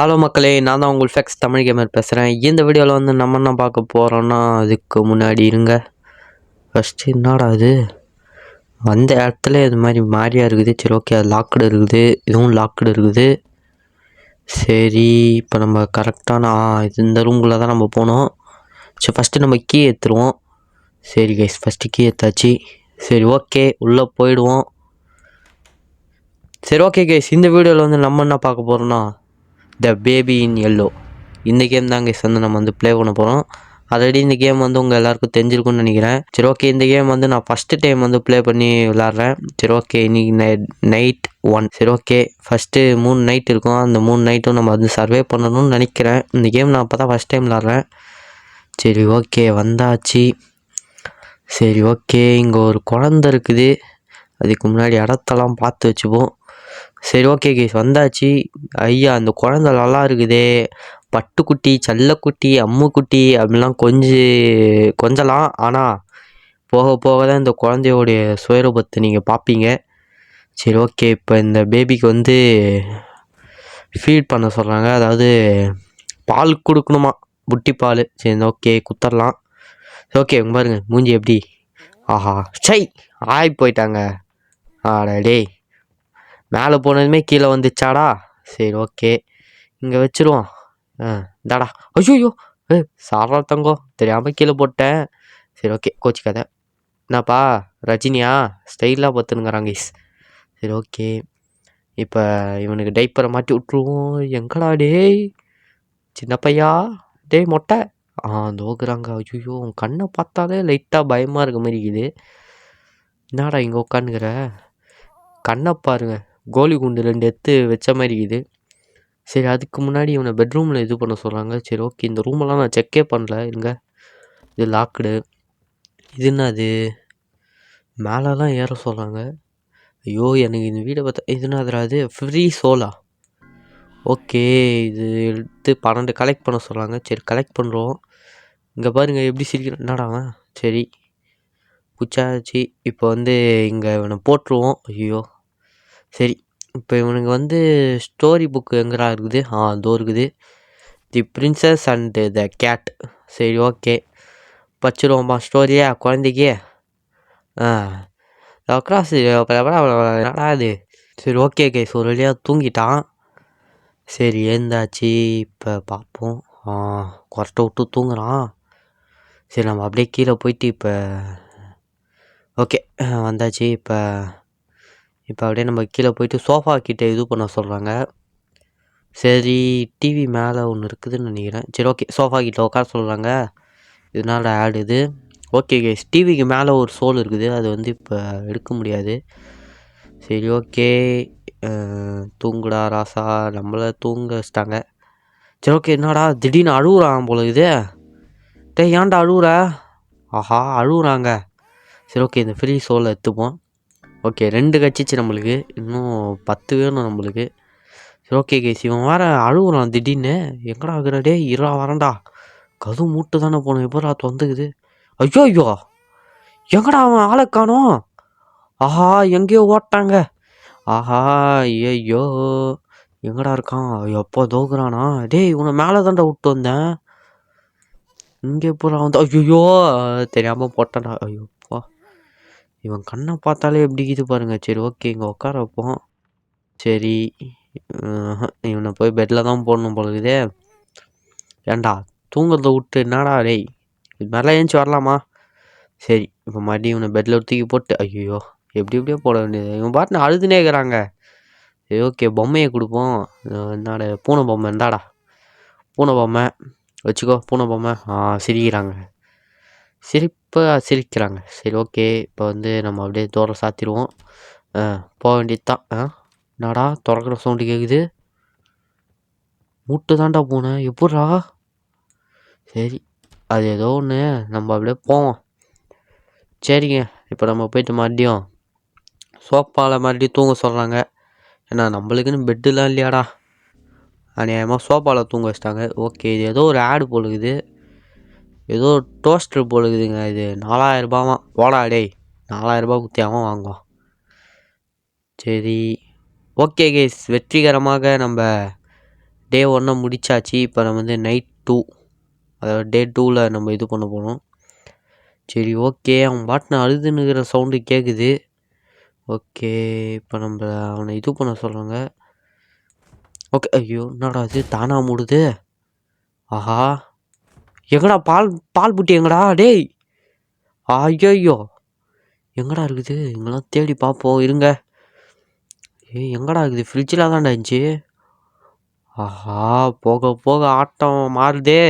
Hello மக்களே, நான் தான் உங்கள் ஃபெக்ஸ் தமிழ் கேமர் பேசுகிறேன். இந்த வீடியோவில் வந்து நம்ம என்ன பார்க்க போகிறோன்னா, அதுக்கு முன்னாடி இருங்க. ஃபஸ்ட்டு என்னடா இது வந்த இடத்துல இது மாதிரி மாறியா இருக்குது. சரி ஓகே, அது லாக்டு இருக்குது, இதுவும் லாக்டு இருக்குது. சரி, இப்போ நம்ம கரெக்டான இது இந்த ரூம்குள்ளே தான் நம்ம போனோம். சரி, ஃபஸ்ட்டு நம்ம கீ எடுத்துருவோம். சரி கைஸ், ஃபஸ்ட்டு கீ எடுத்தாச்சு. சரி ஓகே, உள்ளே போயிடுவோம். சரி ஓகே கைஸ், இந்த வீடியோவில் வந்து நம்ம என்ன பார்க்க போகிறோன்னா, த பேபி இன் எல்லோ. இந்த கேம் தான் கைஸ் வந்து நம்ம வந்து ப்ளே பண்ண போகிறோம். ஆல்ரெடி இந்த கேம் வந்து உங்கள் எல்லாருக்கும் தெரிஞ்சிருக்குன்னு நினைக்கிறேன். சரி ஓகே, இந்த கேம் வந்து நான் ஃபஸ்ட்டு டைம் வந்து ப்ளே பண்ணி விளாட்றேன். சரி ஓகே, இன்றைக்கி நைட் 1. சரி ஓகே, ஃபஸ்ட்டு 3 நைட் இருக்கும். அந்த 3 நைட்டும் நம்ம வந்து சர்வே பண்ணணும்னு நினைக்கிறேன். இந்த கேம் நான் அப்போ தான் ஃபஸ்ட் டைம் விளாட்றேன். சரி ஓகே, வந்தாச்சு. சரி ஓகே, இங்கே ஒரு குழந்த இருக்குது. அதுக்கு முன்னாடி இடத்தெல்லாம் பார்த்து வச்சுப்போம். சரி ஓகே கேஸ், வந்தாச்சு. ஐயா, அந்த குழந்த நல்லா இருக்குதே. பட்டுக்குட்டி, செல்லக்குட்டி, அம்முக்குட்டி அப்படிலாம் கொஞ்சலாம். ஆனால் போக போக தான் இந்த குழந்தையோடைய சுயரூபத்தை நீங்கள் பார்ப்பீங்க. சரி ஓகே, இப்போ இந்த பேபிக்கு வந்து ஃபீட் பண்ண சொல்கிறாங்க. அதாவது பால் கொடுக்கணுமா, புட்டி பால். சரி ஓகே, குத்தரலாம். ஓகே, பாருங்க மூஞ்சி எப்படி. ஆஹா, சை ஆய் போயிட்டாங்க. டேய், மேலே போனதுமே கீழே வந்துச்சாடா. சரி ஓகே, இங்கே வச்சுருவோம். இந்தாடா. ஐயோ, சாரா தங்கம், தெரியாமல் கீழே போட்டேன். சரி ஓகே, கோச்சிக்காத. என்னப்பா ரஜினியா, ஸ்டைலாக பார்த்துனுங்கிறாங்க கைஸ். சரி ஓகே, இப்போ இவனுக்கு டைப்பரை மாட்டி விட்ருவோம். எங்கடா டேய் சின்ன பையா, டேய் மொட்டை. தோக்குறாங்க. ஐயோ, உன் கண்ணை பார்த்தாலே லைட்டாக பயமாக இருக்க மாதிரி இருக்குது. என்னடா இங்கே உட்காந்துக்கிற, கண்ணை பாருங்க, கோலி குண்டு 2 எடுத்து வச்ச மாதிரி இருக்குது. சரி, அதுக்கு முன்னாடி இவனை பெட்ரூமில் இது பண்ண சொல்கிறாங்க. சரி ஓகே, இந்த ரூமெல்லாம் நான் செக்கே பண்ணல. இருங்க, இது லாக்டு. இது என்னது, மேலெலாம் ஏற சொல்கிறாங்க. ஐயோ, எனக்கு இந்த வீடை பார்த்தா இது என்னதுடா, இது ஃப்ரீ சோலா. ஓகே, இது எடுத்து 12 கலெக்ட் பண்ண சொல்கிறாங்க. சரி, கலெக்ட் பண்ணுறோம். இங்கே பாருங்கள் எப்படி சிரிக்கிறேன். என்னடாவன். சரி, புச்சாச்சு. இப்போ வந்து இங்கே இவனை போட்டுருவோம். ஐயோ, சரி, இப்போ இவனுக்கு வந்து ஸ்டோரி புக்கு எங்கடா இருக்குது. அதோ இருக்குது, தி பிரின்சஸ் அண்டு த கேட். சரி ஓகே, பச்சிருவோம்மா ஸ்டோரியா குழந்தைக்கு. கிராஸ் என்னடா இது. சரி ஓகே கைஸ், ஒரு வழியாக தூங்கிட்டான். சரி, எழுந்தாச்சு. இப்போ பார்ப்போம். கொரட்டை விட்டு தூங்குறான். சரி, நம்ம அப்படியே கீழே போயிட்டு இப்போ ஓகே வந்தாச்சு. இப்போ அப்படியே நம்ம கீழே போயிட்டு சோஃபா கிட்டே இது பண்ண சொல்கிறாங்க. சரி, டிவி மேலே ஒன்று இருக்குதுன்னு நினைக்கிறேன். சரி ஓகே, சோஃபா கிட்ட உட்கார சொல்கிறாங்க. இதனால் ஆட் இது. ஓகே கைஸ், டிவிக்கு மேலே ஒரு சோல் இருக்குது. அது வந்து இப்போ எடுக்க முடியாது. சரி ஓகே, தூங்குடா ராசா, நம்மளை தூங்க வச்சிட்டாங்க. சரி ஓகே, என்னடா திடீர்னு அழுகுறான் போல இது. டேய், ஏன்டா அழுகுற. ஆஹா, அழுகுறாங்க. சரி ஓகே, இந்த ஃப்ரீ சோலை எடுத்துப்போம். ஓகே, 2 கட்சிச்சு நம்மளுக்கு, இன்னும் 10 வேணும் நம்மளுக்கு. சரி ஓகே கைஸ், இவன் வேறு அழுகுறான் திடீர்னு. எங்கடா ஆகுற டே, இரா வரண்டா. கது மூட்டு தானே போனோம், எப்போ வந்துக்குது. ஐயோ, எங்கடா அவன் ஆளை காணோம். ஆஹா, எங்கேயோ ஓட்டாங்க. ஆஹா, ஐயோ, எங்கடா இருக்கான். எப்போ தோக்குறானா. டேய், இவனை மேலே தான்டா விட்டு வந்தேன். இங்கே போகிறா வந்து. ஐயோ, தெரியாமல் போட்டான்டா. ஐயோப்பா, இவன் கண்ணை பார்த்தாலே எப்படி இது பாருங்க. சரி ஓகே, இங்கே உட்கார வைப்போம். சரி, இவனை போய் பெட்டில் தான் போடணும் போலக்குதே. ஏண்டா தூங்குறத விட்டு என்னடா டேய், இது மாதிரிலாம் ஏஞ்சி வரலாமா. சரி, இப்போ மறுபடியும் இவனை பெட்டில் தூக்கி போட்டு. ஐயோ, எப்படியோ போட வேண்டியது. இவன் பாட்டுன்னு அழுதுனே இருக்கிறாங்க. சரி ஓகே, பொம்மையை கொடுப்போம். என்னடா பூனை பொம்மை, இருந்தாடா பூனை பொம்மை வச்சுக்கோ. பூனை பொம்மை. சிரிக்கிறாங்க, சிரிக்கிறாங்க. சரி ஓகே, இப்போ வந்து நம்ம அப்படியே தோற சாத்திடுவோம். போக வேண்டியது தான். என்னடா திறக்கிற சவுண்டு கேட்குது. மூட்டு தாண்டா போனேன், எப்பட்றா. சரி, அது ஏதோ ஒன்று, நம்ம அப்படியே போவோம். சரிங்க, இப்போ நம்ம போயிட்டு மறுபடியும் சோப்பாவில் மறுபடியும் தூங்க சொல்கிறாங்க. ஏன்னா நம்மளுக்குன்னு பெட்டுலாம் இல்லையாடா. அநியாயமாக சோப்பாவில் தூங்க வச்சிட்டாங்க. ஓகே, இது ஏதோ ஒரு ஆடு போலுக்குது, ஏதோ டோஸ்டர் போலுக்குதுங்க. இது 4000 ரூபாவா. போடா டேய், 4000 ரூபா குத்தியாமல் வாங்குவோம். சரி ஓகே கேஸ், வெற்றிகரமாக நம்ம டே 1 முடிச்சாச்சு. இப்போ நம்ம வந்து நைட் 2, அதாவது டே 2ல் நம்ம இது பண்ண போகிறோம். சரி ஓகே, அவன் பாட்டுன்னு அழுதுன்னுக்கிற சவுண்டு கேட்குது. ஓகே, இப்போ நம்ம அவனை இது பண்ண சொல்கிறாங்க. ஓகே, ஐயோ என்னடா அது தானா மூடுது. ஆஹா, எங்கடா பால் புட்டி எங்கடா டேய்? ஐயோ எங்கடா இருக்குது? இங்கெல்லாம் தேடி பார்ப்போம் இருங்க. எங்கடா இருக்குது? ஃப்ரிட்ஜில் தான்டா இருந்துச்சு. ஆஹா, போக போக ஆட்டம் மாறுதே.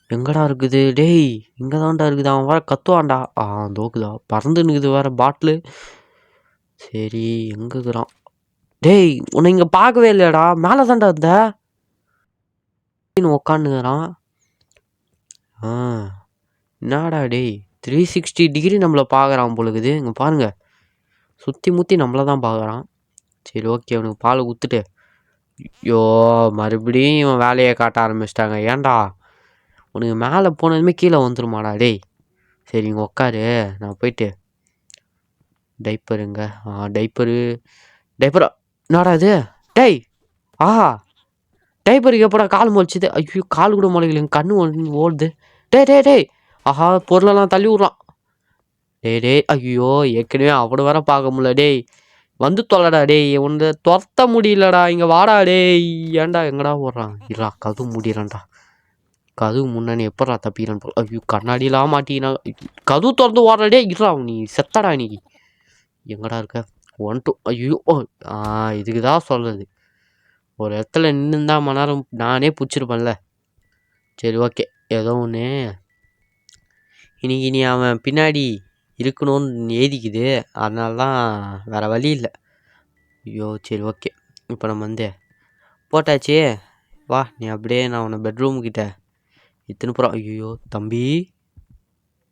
எங்கடா இருக்குது டேய்? இங்கே தான்டா இருக்குது. அவன் வேற கத்துவான்டா. தோக்குதா பறந்துன்னுக்குது வேற பாட்டிலு. சரி எங்கே இருக்கிறான்? டேய் உன்னை இங்கே பார்க்கவே இல்லையாடா, மேலே தான்டா இருந்த உக்காந்துக்கிறான். என்னடா டேய் 360 டிகிரி நம்மளை பார்க்குறான் போலுக்குது. இங்கே பாருங்க, சுற்றி முற்றி நம்மளை தான் பார்க்குறான். சரி ஓகே, அவனுக்கு பால் ஊற்றுட்டு. ஐயோ மறுபடியும் இவன் வேலையை காட்ட ஆரம்பிச்சிட்டாங்க. ஏன்டா உனக்கு மேலே போனதுமே கீழே வந்துருமாடா டேய்? சரி இங்கே உக்காரு, நான் போயிட்டு டைப்பருங்க. டைப்பரா என்னடா இது டேய்? டைப்பருக்கு எப்படா கால் முளைச்சிது? ஐயோ கால் கூட முளைக்கல, எங்கள் கண்ணு ஓடுது. டேய் ஆஹா, பொருளெல்லாம் தள்ளி விட்றான். டேய் ஐயோ, ஏற்கனவே அவனை வேற பார்க்க முடியல. டேய் வந்து தொலைடா டேய், உன்னை துரத்த முடியலடா, இங்கே வாடா டேய். ஏன்டா எங்கடா ஓடுறான்? இல்லா கதவு முடியறான்டா. கதவு முன்னாடி எப்படா தப்பிக்கிறான் போல். ஐயோ கண்ணாடியெல்லாம் மாட்டினா கதவு திறந்து ஓடுறடே. இருறா நீ செத்தடா நீ. எங்கடா இருக்க? 1 2 ஐயோ இதுக்கு தான் சொல்கிறது, ஒரு இடத்துல நின்றுந்தா மணி நேரம் நானே பிடிச்சிருப்பேன்ல. சரி ஓகே, ஏதோ ஒன்று இன்னைக்கு நீ அவன் பின்னாடி இருக்கணும்னு எழுதிக்குது, அதனால தான் வேறு வழி இல்லை. ஐயோ சரி ஓகே, இப்போ நம்ம வந்து போட்டாச்சு. வா நீ அப்படியே நான் உன்னை பெட்ரூம்கிட்ட இத்தனை போகிறான். ஐயோ தம்பி,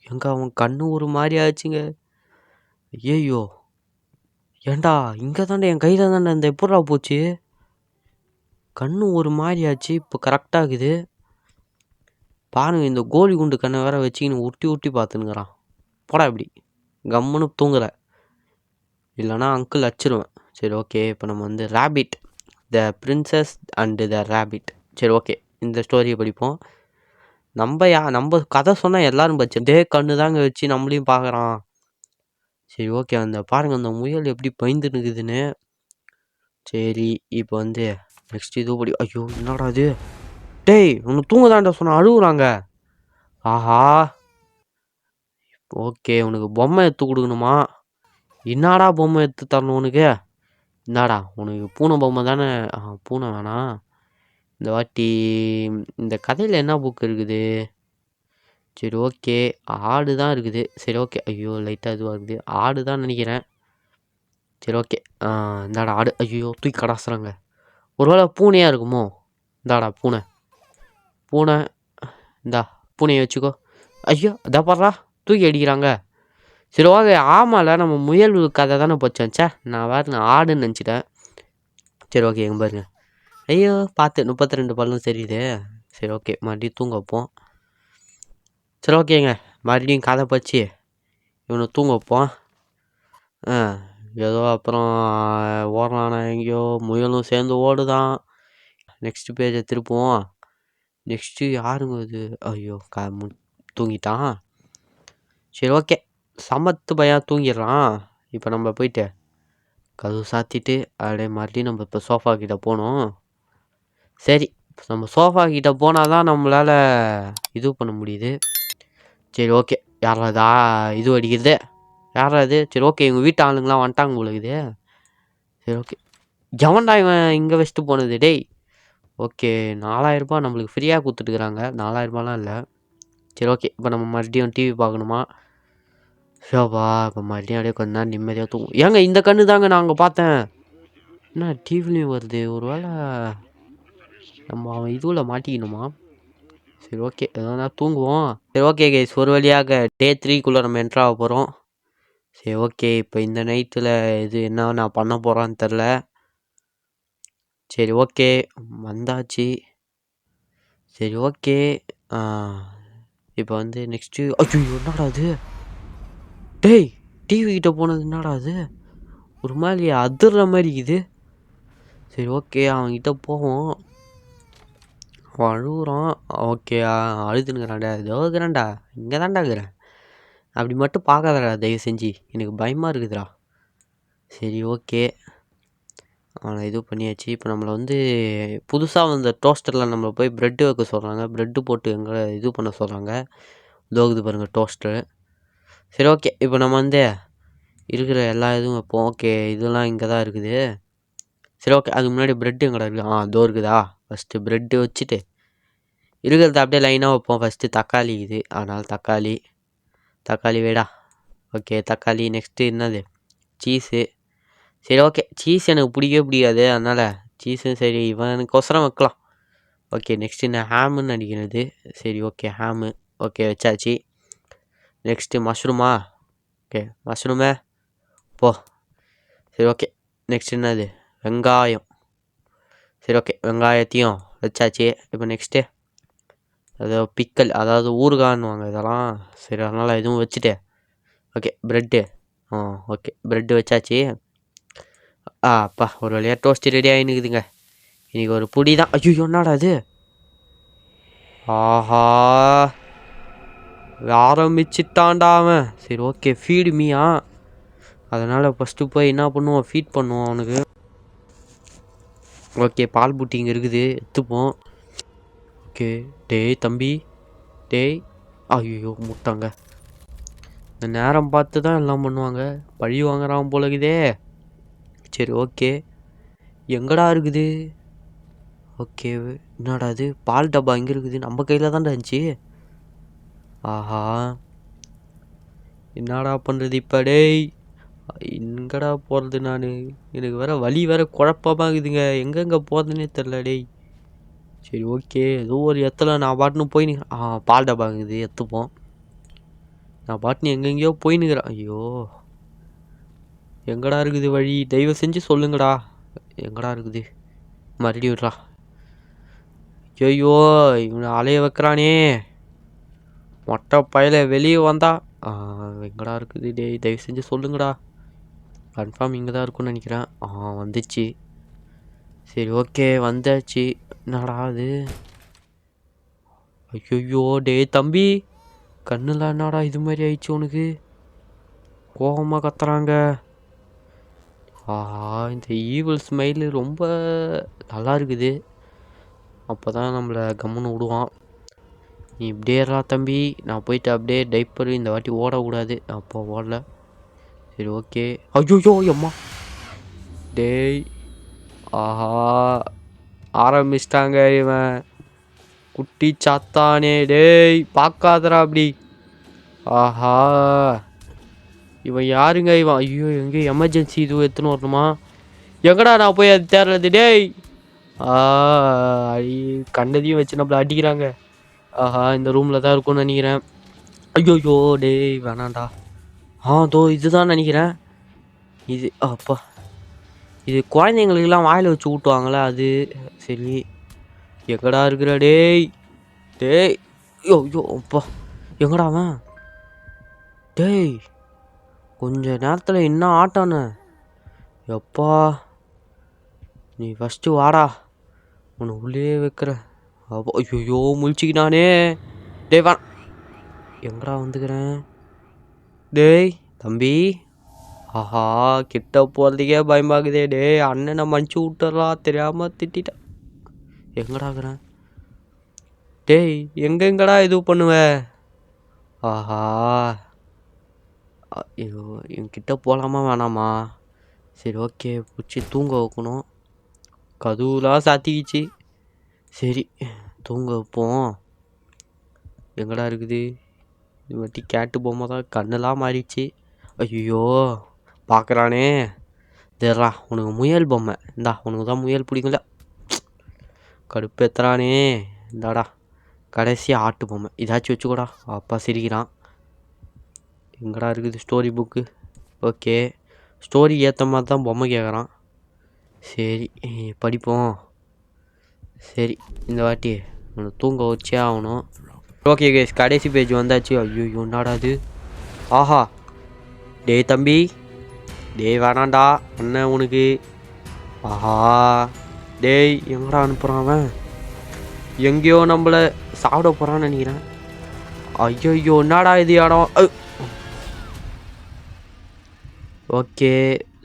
எங்க அவன் கண்ணு ஒரு மாதிரி ஆச்சுங்க. ஐயோ ஏண்டா இங்கே தாண்டா என் கையில் தாண்டா இந்த எப்படா போச்சு? கண்ணு ஒரு மாதிரி ஆச்சு. இப்போ கரெக்டாக இருக்குது பாருங்க. இந்த கோலி குண்டு கண்ணை வேற வச்சுக்கின்னு உருட்டி பார்த்துனுங்கிறான். போடா இப்படி கம்முன்னு தூங்குற, இல்லைனா அங்கிள் அடிச்சிருவேன். சரி ஓகே, இப்போ நம்ம வந்து rabbit, the princess and the rabbit. சரி ஓகே, இந்த ஸ்டோரியை படிப்போம். நம்ம கதை சொன்னால் எல்லோரும் பச்சே கண்ணு தாங்க வச்சு நம்மளையும் பார்க்குறான். சரி ஓகே, அந்த பாருங்க அந்த முயல் எப்படி பயந்து நிற்குதுன்னு. சரி இப்போ வந்து நெக்ஸ்ட் இது படி. ஐயோ என்னடா இது டேய், ஒன்று தூங்கதான்டா சொன்ன, அழுகுறாங்க. ஆஹா ஓகே, உனக்கு பொம்மை எடுத்து கொடுக்கணுமா? என்னடா பொம்மை எடுத்து தரணும் உனக்கு? என்னடா உனக்கு பூனை பொம்மை தானே? பூனை வேணாம். இந்த வாட்டி இந்த கதையில் என்ன புக் இருக்குது? சரி ஓகே, ஆடு தான் இருக்குது. சரி ஓகே, ஐயோ லைட்டாக இதுவாக இருக்குது, ஆடு தான் நினைக்கிறேன். சரி ஓகே, இந்தாடா ஆடு. ஐயோ தூக்கி கடாசுறாங்க. ஒருவேளை பூனையாக இருக்குமோ? இந்தாடா பூனை இந்தா பூனையை வச்சுக்கோ. ஐயோ இதா பாடுறா தூக்கி அடிக்கிறாங்க. சரி ஓகே, ஆமாம்ல நம்ம முயல் கதை தானே போச்சேன்ச்சா, நான் வேறு ஆடுன்னு நினச்சிட்டேன். சரி ஓகே, எங்கே பாருங்க. ஐயோ பார்த்து 32 பல்லும் சரியுது. சரி ஓகே, மறுபடியும் தூங்க வைப்போம். சரி ஓகேங்க, மறுபடியும் கதை பச்சு இவனை தூங்க வைப்போம். ஏதோ அப்புறம் ஓடுறானா எங்கேயோ, முயலும் சேர்ந்து ஓடுதான். நெக்ஸ்ட் பேஜை திருப்புவோம். நெக்ஸ்ட்டு யாருங்க இது? ஐயோ தூங்கிட்டான். சரி ஓகே, சமத்து பையன் தூங்கிடுறான். இப்போ நம்ம போயிட்டு கதவு சாத்திட்டு அப்படியே மறுபடியும் நம்ம இப்போ சோஃபா கிட்டே போகணும். சரி, நம்ம சோஃபா கிட்டே போனால் தான் நம்மளால் இது பண்ண முடியுது. சரி ஓகே, யாராதா இது அடிக்கிறது? யாராது? சரி ஓகே, இவங்க வீட்டு ஆளுங்களாம் வந்துட்டாங்க உங்களுக்கு. சரி ஓகே, எவன்டா இவன் இங்கே வச்சுட்டு போனது? டேய் ஓகே, 4000 ரூபாய் நம்மளுக்கு ஃப்ரீயாக கொடுத்துட்டுருக்குறாங்க. 4000 ரூபாலாம் இல்லை. சரி ஓகே, இப்போ நம்ம மறுபடியும் டிவி பார்க்கணுமா? ஷோபா, இப்போ மறுபடியும் அப்படியே கொஞ்ச நேரம் நிம்மதியாக தூங்கும். ஏங்க இந்த கண்ணு தாங்க நான் அங்கே பார்த்தேன். என்ன டிவிலையும் வருது? ஒரு வேளை நம்ம அவன் இதுவில் மாட்டிக்கணுமா? சரி ஓகே, எதனா தூங்குவோம். சரி ஓகே கைஸ், ஒரு வழியாக டே 3க்குள்ளே நம்ம என்ட்ராக போகிறோம். சரி ஓகே, இப்போ இந்த நைட்டில் இது என்ன நான் பண்ண போகிறான்னு தெரில. சரி ஓகே, வந்தாச்சு. சரி ஓகே, இப்போ வந்து நெக்ஸ்ட்டு. ஐயோ என்னடா அது? டேய் டிவி கிட்டே போனது என்னடா அது? ஒரு மாதிரி அதிர்ற மாதிரி இருக்குது. சரி ஓகே, அவன்கிட்ட போவோம். அழுகுறான். ஓகே. அழுதுனுக்குறான்டா. இதோ இருக்கிறான்டா. இங்கே தான்டா இருக்கிறேன். அப்படி மட்டும் பார்க்காதடா தயவு செஞ்சு. எனக்கு பயமாக இருக்குதுடா. சரி ஓகே. அவனை இது பண்ணியாச்சு. இப்போ நம்மளை வந்து புதுசாக வந்த டோஸ்டரில் நம்மளை போய் ப்ரெட்டு வைக்க சொல்கிறாங்க. ப்ரெட்டு போட்டு எங்களை இது பண்ண சொல்கிறாங்க. தோகுது பாருங்கள் டோஸ்டரு. சரி ஓகே. இப்போ நம்ம வந்து இருக்கிற எல்லா இதுவும் வைப்போம். ஓகே இதெல்லாம் இங்கே தான் இருக்குது. சரி ஓகே. அதுக்கு முன்னாடி ப்ரெட்டு எங்கடா இருக்குது? இதோ இருக்குதா. ஃபஸ்ட்டு ப்ரெட்டு வச்சுட்டு இருக்கிறத அப்படியே லைனாக வைப்போம். ஃபஸ்ட்டு தக்காளி இது, அதனால் தக்காளி வேடா. ஓகே தக்காளி. நெக்ஸ்ட்டு என்னது? சீஸு. சரி ஓகே. சீஸ் எனக்கு பிடிக்கவே பிடிக்காது, அதனால் சீஸும் சரி இவனுக்கொசரம் வைக்கலாம். ஓகே நெக்ஸ்ட்டு என்ன? ஹேமுன்னு நினைக்கிறது. சரி ஓகே ஹேமு. ஓகே வச்சாச்சு. நெக்ஸ்ட்டு மஷ்ரூமா? ஓகே மஷ்ரூமே போ. சரி ஓகே. நெக்ஸ்ட் என்னது? வெங்காயம். சரி ஓகே வெங்காயத்தையும் வச்சாச்சு. இப்போ நெக்ஸ்ட்டு அதாவது பிக்கல், அதாவது ஊறுகான்னுவாங்க இதெல்லாம். சரி அதனால் இதுவும் வச்சுட்டு ஓகே ப்ரெட்டு. ஓகே ப்ரெட்டு வச்சாச்சு. அப்பா ஒரு வழியாக டோஸ்ட்டு ரெடி ஆகினுக்குதுங்க. இன்றைக்கி ஒரு புடி தான். ஐயோ என்னடா அது? ஆஹா ஆரம்பிச்சிட்டான்டா அவன். சரி ஓகே ஃபீடு மீயா. அதனால் ஃபஸ்ட்டு போய் என்ன பண்ணுவோம்? ஃபீட் பண்ணுவோம் அவனுக்கு. ஓகே பால் புட்டி இங்கே இருக்குது, எடுத்துப்போம். ஓகே டேய் தம்பி டேய். ஐயோ முட்டாங்க. இந்த நேரம் பார்த்து தான் எல்லாம் பண்ணுவாங்க. பழி வாங்குறான் போலகுதே. சரி ஓகே எங்கடா இருக்குது? ஓகே என்னடா அது? பால் டப்பா எங்கே இருக்குது? நம்ம கையில் தான்டா இருந்துச்சு. ஆஹா என்னடா பண்ணுறது இப்போ? டேய் எங்கடா போகிறது நான்? எனக்கு வேறு வழி வேறு குழப்பமாக இருக்குதுங்க. எங்கெங்கே போகிறதுனே தெரில டேய். சரி ஓகே ஏதோ ஒரு இடத்துல நான் பாட்டுன்னு போய் பால் டப்பா இருக்குது, எடுத்துப்போம். நான் பாட்டுன்னு எங்கெங்கேயோ போயின்னுக்கிறேன். ஐயோ எங்கடா இருக்குது வழி? தயவு செஞ்சு சொல்லுங்கடா எங்கடா இருக்குது. மறுபடியும் விட்றா. ஐயோ இவனை அலைய வைக்கிறானே மொட்டை பையில. வெளியே வந்தா எங்கடா இருக்குது? டேய் தயவு செஞ்சு சொல்லுங்கடா. கன்ஃபார்ம் இங்கே தான் இருக்குன்னு நினைக்கிறேன். வந்துச்சு. சரி ஓகே வந்தாச்சு. என்னடா அது? ஐயோ டேய் தம்பி கண்ணுலாம் என்னடா இது மாதிரி ஆயிடுச்சு உனக்கு? கோபமாக கத்துறாங்க. இந்த ஈவில் ஸ்மைலு ரொம்ப நல்லா இருக்குது. அப்போ தான் நம்மளை கம்முன்னு விடுவான். நீ இப்படியேறா தம்பி. நான் போயிட்டு அப்படியே டைப்பர் இந்த வாட்டி ஓடக்கூடாது. அப்போ ஓடல. சரி ஓகே. ஐயோ அம்மா டேய். ஆரம்பிச்சிட்டாங்க இவன் குட்டி சாத்தானே. டேய் பார்க்காதரா அப்படி. இவன் யாருங்க இவன்? ஐயோ எங்கே எமர்ஜென்சி இதுவும் எடுத்துன்னு வரணுமா? எங்கடா நான் போய் அது தேடுறது? டேய் கண்டதையும் வச்சு நம்மளை அடிக்கிறாங்க. இந்த ரூமில் தான் இருக்கும்னு நினைக்கிறேன். ஐயோ டேய் வேணாண்டா. தோ இதுதான் நினைக்கிறேன். இது அப்பா இது குழந்தைங்களுக்கெல்லாம் வாயில் வச்சு ஊட்டுவாங்களே அது. சரி எங்கடா இருக்கிற? டேய் டேய் ஐயோ அப்பா எங்கடா அவன்? டேய் கொஞ்ச நேரத்தில் என்ன ஆட்டானே எப்பா. நீ ஃபஸ்ட்டு வாடா, உன்னை உள்ளே வைக்கிற. அப்போ ஐயோ முழிச்சிக்கினானே. டேய் வா. எங்கடா வந்துக்கிறேன்? டேய் தம்பி. கிட்ட போகிறதுக்கே பயமாகுதே. டேய் அண்ணனை மன்னிச்சு விட்டுறலாம், தெரியாமல் திட்டான். எங்கடா இருக்கிறேன்? டேய் எங்கெங்கடா இது பண்ணுவ? ஐயோ என்கிட்ட போகலாமா வேணாமா? சரி ஓகே பிடிச்சி தூங்க வைக்கணும். கதவுலாம் சாத்திக்கிச்சு. சரி தூங்க வைப்போம். எங்கடா இருக்குது? இது வாட்டி கேட்டு பொம்மை தான். கண்ணெல்லாம் மாறிடுச்சு. ஐயோ பார்க்குறானே. தெரிறா உனக்கு முயல் பொம்மை இந்தா. உனக்கு தான் முயல் பிடிக்கல. கடுப்பேத்துறானே. இந்தாடா கடைசி ஆட்டு பொம்மை, இதாச்சும் வச்சுக்கூடா. அப்பா சிரிக்கிறான். எங்கடா இருக்குது ஸ்டோரி புக்கு? ஓகே ஸ்டோரி ஏற்ற மாதிரி தான் பொம்மை கேட்குறான். சரி படிப்போம். சரி இந்த வாட்டி உன்னை தூங்க வச்சே ஆகணும். ஓகே கேஸ் கடைசி பேஜ் வந்தாச்சு. ஐயோ என்னடா அது? டேய் தம்பி. டேய் வேணாண்டா அண்ணன் உனக்கு. டேய் எங்கடா அனுப்புகிறான் அவன்? எங்கேயோ நம்மளை சாப்பிட போகிறான்னு நினைக்கிறேன். ஐயோ என்னடா இது இடம். ஓகே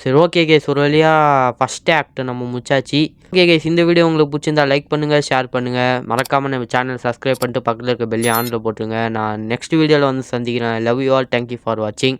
சரி, ஓகே கேஸ், ஒரு வழியாக ஃபஸ்ட் ஆக்ட் நம்ம முடிச்சாச்சு. ஓகே கேஸ், இந்த வீடியோ உங்களுக்கு பிடிச்சிருந்தா லைக் பண்ணுங்கள், ஷேர் பண்ணுங்கள், மறக்காமல் நம்ம சேனல் சப்ஸ்கிரைப் பண்ணிட்டு பக்கத்தில் இருக்க பெல்லையும் ஆனில் போட்டுருங்க. நான் நெக்ஸ்ட் வீடியோவில் வந்து சந்திக்கிறேன். Love you all, thank you for வாட்சிங்.